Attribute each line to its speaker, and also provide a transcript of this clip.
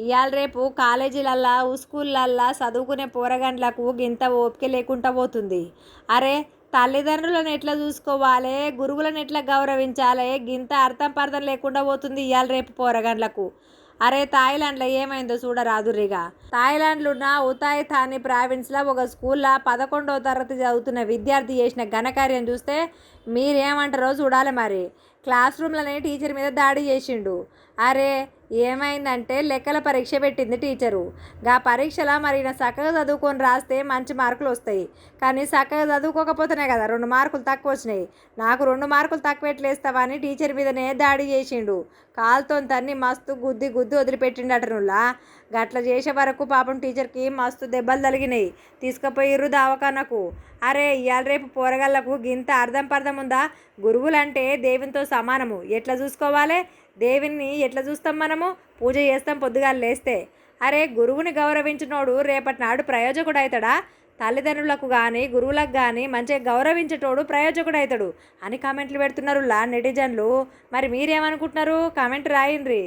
Speaker 1: ఇవాళ రేపు కాలేజీలల్లా స్కూళ్ళల్లా చదువుకునే పోరగండ్లకు గింత ఓపిక లేకుండా పోతుంది. అరే తల్లిదండ్రులను ఎట్లా చూసుకోవాలి, గురువులను ఎట్లా గౌరవించాలి, గింత అర్థం పర్థం లేకుండా పోతుంది ఇవాళ రేపు పోరగండ్లకు. అరే థాయిలాండ్లో ఏమైందో చూడరాదుర్రిగా. థాయిలాండ్లో ఉన్న ఉతాయ్ థాని ప్రావిన్స్లో ఒక స్కూల్లో 11వ తరగతి చదువుతున్న విద్యార్థి చేసిన ఘనకార్యం చూస్తే మీరేమంటారో చూడాలి మరి. క్లాస్ రూమ్లోనే టీచర్ మీద దాడి చేసిండు. అరే ఏమైందంటే లెక్కల పరీక్ష పెట్టింది టీచరు. గా పరీక్షలో మరి ఈయన చక్కగా చదువుకొని రాస్తే మంచి మార్కులు వస్తాయి, కానీ చక్కగా చదువుకోకపోతేనే కదా 2 మార్కులు తక్కువ వచ్చినాయి. నాకు 2 మార్కులు తక్కువ ఎట్లేస్తావా అని టీచర్ మీదనే దాడి చేసిండు. కాలుతో తన్ని మస్తు గుద్ది వదిలిపెట్టిండటనులా. గట్ల చేసే వరకు పాపం టీచర్కి మస్తు దెబ్బలు తగిలినాయి. తీసుకుపోయిర్రు దవాఖానకు. అరే ఇవాళ రేపు పోరగాళ్ళకు గింత అర్థం పర్థం ఉందా? గురువులంటే దేవునితో సమానము, ఎట్లా చూసుకోవాలి? దేవుని ఎట్లా చూస్తాం మనము? పూజ చేస్తాం పొద్దుగాలు లేస్తే. అరే గురువుని గౌరవించినోడు రేపటి నాడు ప్రయోజకుడు అవుతాడా? తల్లిదండ్రులకు కానీ గురువులకు కానీ మంచిగా గౌరవించేటోడు ప్రయోజకుడు అవుతాడు అని కామెంట్లు పెడుతున్నారు నెటిజన్లు. మరి మీరేమనుకుంటున్నారు? కామెంట్ రాయండి.